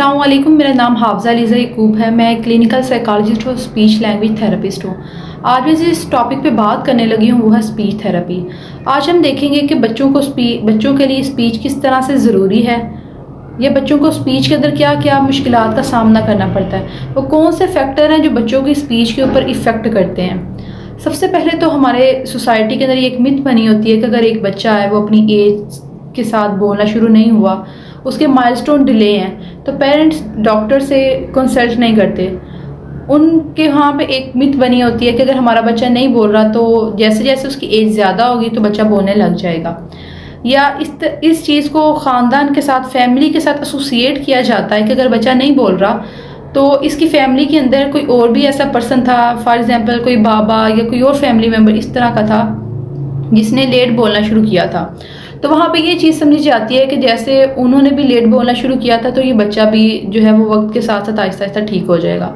अस्सलाम वालेकुम, मेरा नाम हाफजा अलीज़ा यकूब है। मैं एक क्लिनिकल साइकोलॉजिस्ट और स्पीच लैंग्वेज थेरेपिस्ट हूँ। आज मैं जिस टॉपिक पे बात करने लगी हूँ वो है स्पीच थेरेपी। आज हम देखेंगे कि बच्चों के लिए स्पीच किस तरह से ज़रूरी है, या बच्चों को स्पीच के अंदर क्या क्या मुश्किलात का सामना करना पड़ता है, वो कौन से फैक्टर हैं जो बच्चों की स्पीच के ऊपर इफ़ेक्ट करते हैं। सबसे पहले तो हमारे सोसाइटी के अंदर ये एक मिथ बनी होती है कि अगर एक बच्चा है वो अपनी एज के साथ बोलना शुरू नहीं हुआ, उसके माइलस्टोन डिले हैं, तो पेरेंट्स डॉक्टर से कंसल्ट नहीं करते। उनके वहाँ पे एक मिथ बनी होती है कि अगर हमारा बच्चा नहीं बोल रहा तो जैसे जैसे उसकी एज ज़्यादा होगी तो बच्चा बोलने लग जाएगा, या इस चीज़ को ख़ानदान के साथ, फैमिली के साथ एसोसिएट किया जाता है कि अगर बच्चा नहीं बोल रहा तो इसकी फैमिली के अंदर कोई और भी ऐसा पर्सन था, फॉर एग्ज़ाम्पल कोई बाबा या कोई और फैमिली मेम्बर इस तरह का था जिसने लेट बोलना शुरू किया था। तो वहाँ पे ये चीज़ समझी जाती है कि जैसे उन्होंने भी लेट बोलना शुरू किया था तो ये बच्चा भी जो है वो वक्त के साथ साथ आहिस्ता आहिस्ता ठीक हो जाएगा।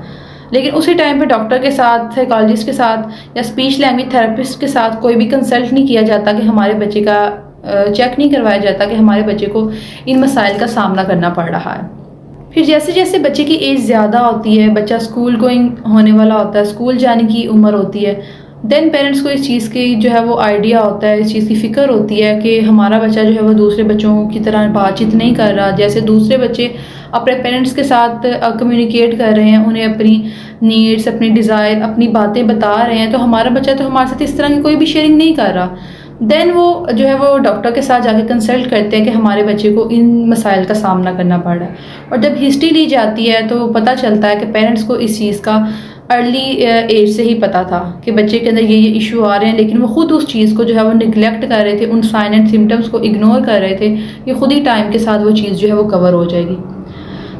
लेकिन उसी टाइम पे डॉक्टर के साथ, साइकोलॉजिस्ट के साथ या स्पीच लैंग्वेज थेरेपिस्ट के साथ कोई भी कंसल्ट नहीं किया जाता कि हमारे बच्चे का चेक नहीं करवाया जाता कि हमारे बच्चे को इन मसाइल का सामना करना पड़ रहा है। फिर जैसे जैसे बच्चे की एज ज़्यादा होती है, बच्चा स्कूल गोइंग होने वाला होता है, स्कूल जाने की उम्र होती है, देन पेरेंट्स को इस चीज़ की जो है वो आइडिया होता है, इस चीज़ की फ़िक्र होती है कि हमारा बच्चा जो है वो दूसरे बच्चों की तरह बातचीत नहीं कर रहा। जैसे दूसरे बच्चे अपने पेरेंट्स के साथ कम्युनिकेट कर रहे हैं, उन्हें अपनी नीड्स, अपनी डिज़ायर, अपनी बातें बता रहे हैं, तो हमारा बच्चा तो हमारे साथ इस तरह की कोई भी शेयरिंग नहीं कर रहा। देन वो जो है वो डॉक्टर के साथ जाके कंसल्ट करते हैं कि हमारे बच्चे को इन मसाइल का सामना करना पड़ रहा है। और जब हिस्ट्री ली जाती है तो पता चलता है कि पेरेंट्स को इस चीज़ का अर्ली एज से ही पता था कि बच्चे के अंदर ये इशू आ रहे हैं, लेकिन वो खुद उस चीज़ को जो है वो निगलेक्ट कर रहे थे, उन साइन एंड सिम्टम्स को इग्नोर कर रहे थे कि खुद ही टाइम के साथ वो चीज़ जो है वो कवर हो जाएगी।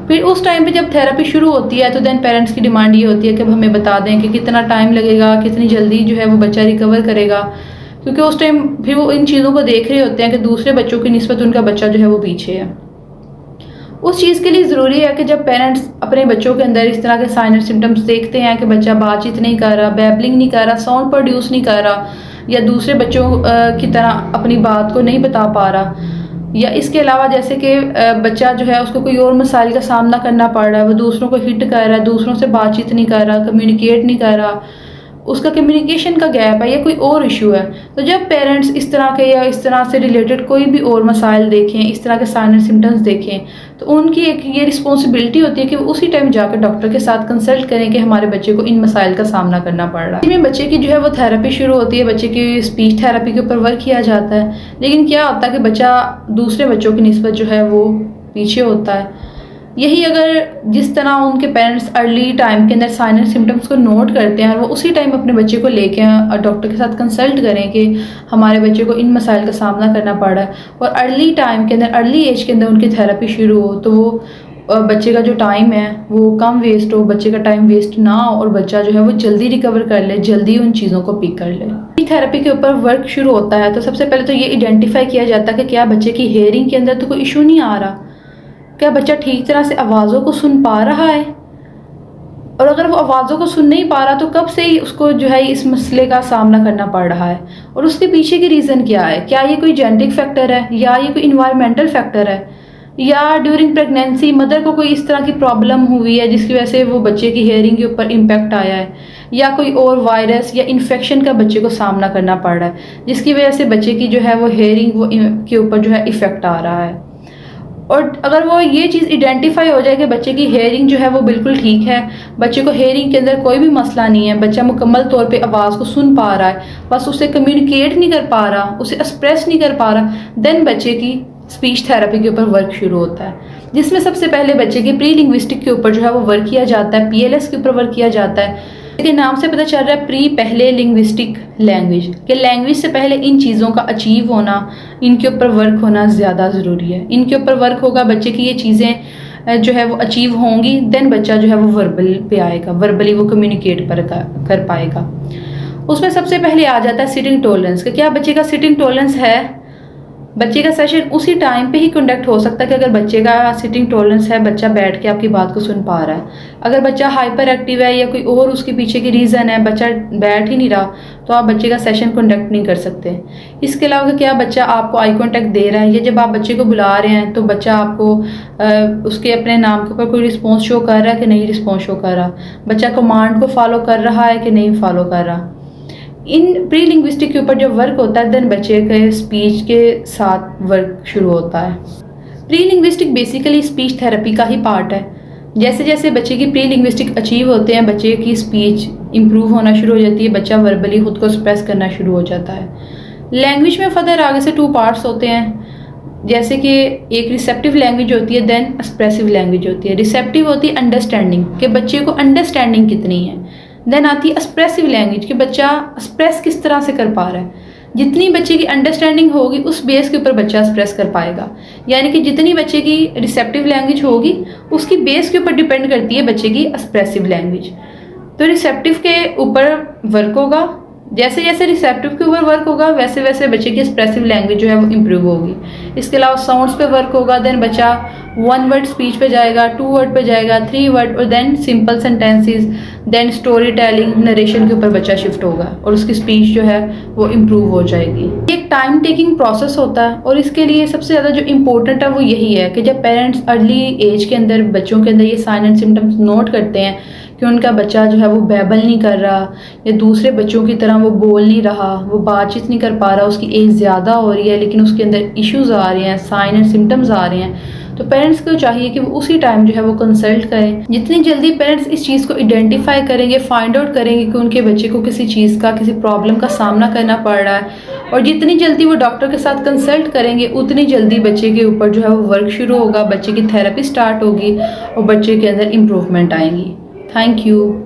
फिर उस टाइम पे जब थेरेपी शुरू होती है तो देन पेरेंट्स की डिमांड ये होती है कि हमें बता दें कि कितना टाइम लगेगा, कितनी जल्दी जो है वो बच्चा रिकवर करेगा, क्योंकि उस टाइम फिर वो इन चीज़ों को देख रहे होते हैं कि दूसरे बच्चों की निस्बत उनका बच्चा जो है वो पीछे है। उस चीज़ के लिए ज़रूरी है कि जब पेरेंट्स अपने बच्चों के अंदर इस तरह के साइन एंड सिम्टम्स देखते हैं कि बच्चा बातचीत नहीं कर रहा, बैबलिंग नहीं कर रहा, साउंड प्रोड्यूस नहीं कर रहा, या दूसरे बच्चों की तरह अपनी बात को नहीं बता पा रहा, या इसके अलावा जैसे कि बच्चा जो है उसको कोई और मसाइल का सामना करना पड़ रहा है, वो दूसरों को हिट कर रहा है, दूसरों से बातचीत नहीं कर रहा, कम्युनिकेट नहीं कर रहा, उसका कम्युनिकेशन का गैप है या कोई और इशू है, तो जब पेरेंट्स इस तरह के या इस तरह से रिलेटेड कोई भी और मसाइल देखें, इस तरह के साइन एंड सिम्टम्स देखें, तो उनकी एक ये रिस्पॉन्सिबिलिटी होती है कि वो उसी टाइम जाकर डॉक्टर के साथ कंसल्ट करें कि हमारे बच्चे को इन मसाइल का सामना करना पड़ रहा है। इसमें बच्चे की जो है वो थेरेपी शुरू होती है, बच्चे की स्पीच थेरेपी के ऊपर वर्क किया जाता है। लेकिन क्या होता है कि बच्चा दूसरे बच्चों की निस्बत जो है वो पीछे होता है। यही अगर जिस तरह उनके पेरेंट्स अर्ली टाइम के अंदर साइन एंड सिम्टम्स को नोट करते हैं और वो उसी टाइम अपने बच्चे को लेके डॉक्टर के साथ कंसल्ट करें कि हमारे बच्चे को इन मसाइल का सामना करना पड़ रहा है, और अर्ली टाइम के अंदर, अर्ली एज के अंदर उनकी थेरेपी शुरू हो, तो वो बच्चे का जो टाइम है वो कम वेस्ट हो, बच्चे का टाइम वेस्ट ना हो, और बच्चा जो है वो जल्दी रिकवर कर ले, जल्दी उन चीज़ों को पिक कर ले। थेरेपी के ऊपर वर्क शुरू होता है तो सबसे पहले तो ये आइडेंटिफाई किया जाता है कि क्या बच्चे की हेयरिंग के अंदर तो कोई इशू नहीं आ रहा, क्या बच्चा ठीक तरह से आवाज़ों को सुन पा रहा है, और अगर वो आवाज़ों को सुन नहीं पा रहा तो कब से ही उसको जो है इस मसले का सामना करना पड़ रहा है, और उसके पीछे की रीज़न क्या है। क्या ये कोई जेनेटिक फैक्टर है, या ये कोई इन्वायरमेंटल फैक्टर है, या ड्यूरिंग प्रेगनेंसी मदर को कोई इस तरह की प्रॉब्लम हुई है जिसकी वजह से वो बच्चे की हेयरिंग के ऊपर इम्पैक्ट आया है, या कोई और वायरस या इन्फेक्शन का बच्चे को सामना करना पड़ रहा है जिसकी वजह से बच्चे की जो है वो हेयरिंग के ऊपर जो है इफ़ेक्ट आ रहा है। और अगर वो ये चीज़ आइडेंटिफाई हो जाए कि बच्चे की हेयरिंग जो है वो बिल्कुल ठीक है, बच्चे को हेयरिंग के अंदर कोई भी मसला नहीं है, बच्चा मुकम्मल तौर पे आवाज़ को सुन पा रहा है, बस उससे कम्युनिकेट नहीं कर पा रहा, उसे एक्सप्रेस नहीं कर पा रहा, देन बच्चे की स्पीच थेरेपी के ऊपर वर्क शुरू होता है, जिसमें सबसे पहले बच्चे के प्री लिंग्विस्टिक के ऊपर जो है वो वर्क किया जाता है, PLS के ऊपर वर्क किया जाता है। के नाम से पता चल रहा है प्री, पहले लिंग्विस्टिक लैंग्वेज के, लैंग्वेज से पहले इन चीज़ों का अचीव होना, इनके ऊपर वर्क होना ज़्यादा ज़रूरी है। इनके ऊपर वर्क होगा, बच्चे की ये चीज़ें जो है वो अचीव होंगी, देन बच्चा जो है वो वर्बल पे आएगा, वर्बली वो कम्युनिकेट कर पाएगा। उसमें सबसे पहले आ जाता है सिटिंग टॉलरेंस, कि क्या बच्चे का सिटिंग टॉलरेंस है, बच्चे का सेशन उसी टाइम पे ही कंडक्ट हो सकता है कि अगर बच्चे का सिटिंग टॉलरेंस है, बच्चा बैठ के आपकी बात को सुन पा रहा है। अगर बच्चा हाइपर एक्टिव है या कोई और उसके पीछे की रीज़न है, बच्चा बैठ ही नहीं रहा, तो आप बच्चे का सेशन कंडक्ट नहीं कर सकते। इसके अलावा क्या बच्चा आपको आई कॉन्टैक्ट दे रहा है, या जब आप बच्चे को बुला रहे हैं तो बच्चा आपको उसके अपने नाम के ऊपर कोई रिस्पॉन्स शो कर रहा है कि नहीं रिस्पॉन्स शो कर रहा, बच्चा कमांड को फॉलो कर रहा है कि नहीं फॉलो कर रहा। इन प्री लिंग्विस्टिक के ऊपर जब वर्क होता है देन बच्चे के स्पीच के साथ वर्क शुरू होता है। Pre linguistic basically speech therapy का ही पार्ट है। जैसे जैसे बच्चे की प्री लिंग्विस्टिक अचीव होते हैं, बच्चे की स्पीच इंप्रूव होना शुरू हो जाती है, बच्चा वर्बली खुद को एक्सप्रेस करना शुरू हो जाता है। लैंग्वेज में फर्दर आगे से 2 पार्ट्स होते हैं, जैसे कि एक रिसेप्टिव लैंग्वेज होती है, देन एक्सप्रेसिव लैंग्वेज होती है। रिसेप्टिव होती है अंडरस्टैंडिंग, कि बच्चे को अंडरस्टैंडिंग कितनी है। देन आती है एक्सप्रेसिव लैंग्वेज, कि बच्चा एक्सप्रेस किस तरह से कर पा रहा है। जितनी बच्चे की अंडरस्टैंडिंग होगी उस बेस के ऊपर बच्चा एक्सप्रेस कर पाएगा, यानी कि जितनी बच्चे की रिसेप्टिव लैंग्वेज होगी उसकी बेस के ऊपर डिपेंड करती है बच्चे की एक्सप्रेसिव लैंग्वेज। तो रिसेप्टिव के ऊपर वर्क होगा, जैसे जैसे रिसेप्टिव के ऊपर वर्क होगा वैसे वैसे बच्चे की एक्सप्रेसिव लैंग्वेज जो है वो इम्प्रूव होगी। इसके अलावा साउंड्स पे वर्क होगा, देन बच्चा 1 वर्ड स्पीच पे जाएगा, 2 वर्ड पे जाएगा, 3 वर्ड, और then simple sentences, then story telling, narration के ऊपर बच्चा शिफ्ट होगा और उसकी स्पीच जो है वो इम्प्रूव हो जाएगी। ये एक टाइम टेकिंग प्रोसेस होता है और इसके लिए सबसे ज़्यादा जो इम्पोर्टेंट है वो यही है कि जब पेरेंट्स अर्ली एज के अंदर बच्चों के अंदर ये साइन एंड सिम्टम्स नोट करते हैं कि उनका बच्चा जो है वो बैबल नहीं कर रहा या दूसरे बच्चों की तरह वो बोल नहीं रहा, वो बातचीत नहीं कर पा रहा, उसकी एज ज़्यादा हो रही है लेकिन उसके अंदर इश्यूज आ रहे हैं, साइन एंड सिम्टम्स आ रहे हैं, तो पेरेंट्स को चाहिए कि वो उसी टाइम जो है वो कंसल्ट करें। जितनी जल्दी पेरेंट्स इस चीज़ को आइडेंटिफाई करेंगे, फाइंड आउट करेंगे कि उनके बच्चे को किसी चीज़ का, किसी प्रॉब्लम का सामना करना पड़ रहा है, और जितनी जल्दी वो डॉक्टर के साथ कंसल्ट करेंगे उतनी जल्दी बच्चे के ऊपर जो है वो वर्क शुरू होगा, बच्चे की थेरेपी स्टार्ट होगी और बच्चे के अंदर इम्प्रूवमेंट आएंगी। Thank you.